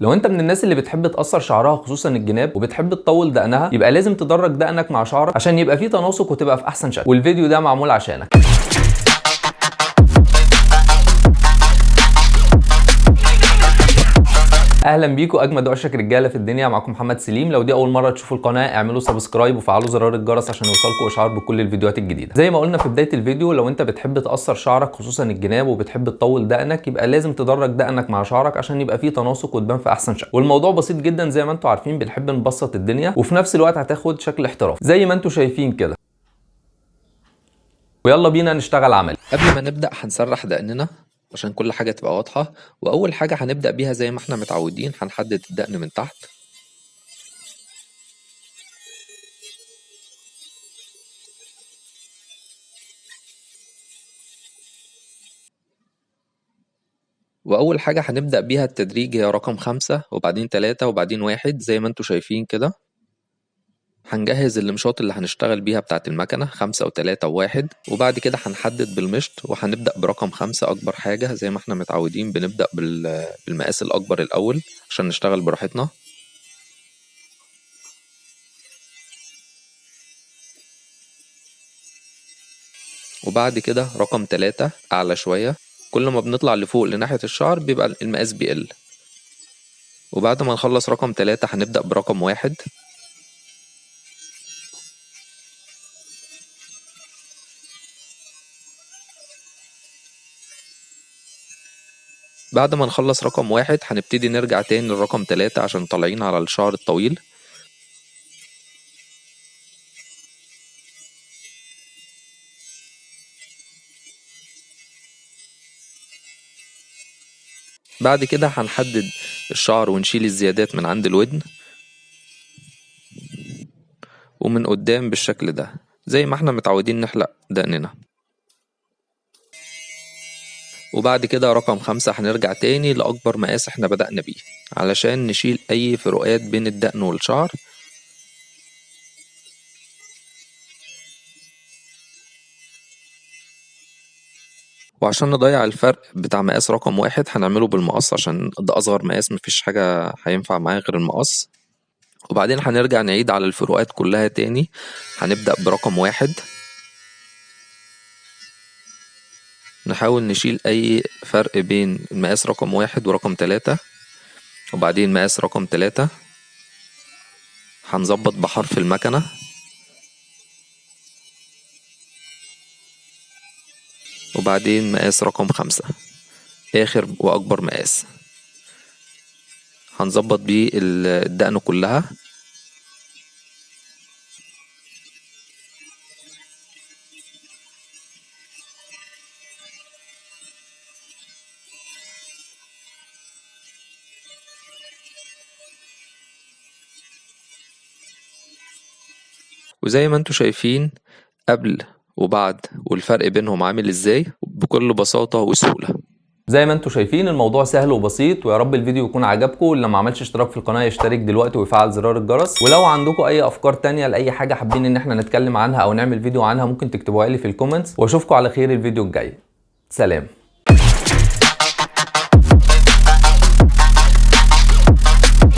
لو انت من الناس اللي بتحب تقصر شعرها خصوصا الجناب وبتحب تطول دقنها، يبقى لازم تدرج دقنك مع شعرك عشان يبقى فيه تناسق وتبقى في احسن شكل، والفيديو ده معمول عشانك. اهلا بيكم اجمد واشك رجاله في الدنيا، معاكم محمد سليم. لو دي اول مره تشوفوا القناه اعملوا سبسكرايب وفعلوا زرار الجرس عشان يوصلكم اشعار بكل الفيديوهات الجديده. زي ما قلنا في بدايه الفيديو، لو انت بتحب تقصر شعرك خصوصا الجناب وبتحب تطول دقنك، يبقى لازم تدرج دقنك مع شعرك عشان يبقى فيه تناسق وتبان في احسن شكل. والموضوع بسيط جدا، زي ما انتم عارفين بنحب نبسط الدنيا وفي نفس الوقت هتاخد شكل احترافي زي ما انتم شايفين كده. ويلا بينا نشتغل عملي. قبل ما نبدأ هنسرح دقننا عشان كل حاجة تبقى واضحة. وأول حاجة هنبدأ بيها زي ما احنا متعودين، هنحدد الدقن من تحت. وأول حاجة هنبدأ بيها التدريج هي رقم 5 وبعدين 3 وبعدين 1 زي ما انتوا شايفين كده. هنجهز المشاط اللي هنشتغل بيها بتاعة المكنة 5 و3 و1، وبعد كده هنحدد بالمشط وهنبدأ برقم 5 أكبر حاجة زي ما احنا متعودين. بنبدأ بالمقاس الأكبر الأول عشان نشتغل براحتنا. وبعد كده رقم 3 أعلى شوية. كل ما بنطلع لفوق لناحية الشعر بيبقى المقاس بيقل. وبعد ما نخلص رقم 3 هنبدأ برقم 1. بعد ما نخلص رقم 1 هنبتدي نرجع تاني لرقم 3 عشان طالعين على الشعر الطويل. بعد كده هنحدد الشعر ونشيل الزيادات من عند الودن ومن قدام بالشكل ده زي ما احنا متعودين نحلق دقننا. وبعد كده رقم 5 هنرجع تاني لأكبر مقاس احنا بدأنا بيه علشان نشيل أي فروقات بين الدقن والشعر. وعشان نضيع الفرق بتاع مقاس رقم 1 هنعمله بالمقص عشان ده أصغر مقاس، مفيش حاجة هينفع معاه غير المقص. وبعدين هنرجع نعيد على الفروقات كلها تاني. هنبدأ برقم 1، نحاول نشيل أي فرق بين المقاس رقم 1 ورقم 3. وبعدين مقاس رقم 3 هنظبط بحرف المكنة. وبعدين مقاس رقم 5 آخر وأكبر مقاس هنظبط بيه الدقن كلها. وزي ما انتوا شايفين قبل وبعد والفرق بينهم عامل ازاي بكل بساطة وسهولة. زي ما انتم شايفين الموضوع سهل وبسيط، ويا رب الفيديو يكون عجبكم. اللي ما عملش اشتراك في القناه يشترك دلوقتي ويفعل زرار الجرس. ولو عندكم اي افكار تانية لاي حاجه حابين ان احنا نتكلم عنها او نعمل فيديو عنها، ممكن تكتبوها لي في الكومنتس. واشوفكم على خير الفيديو الجاي. سلام.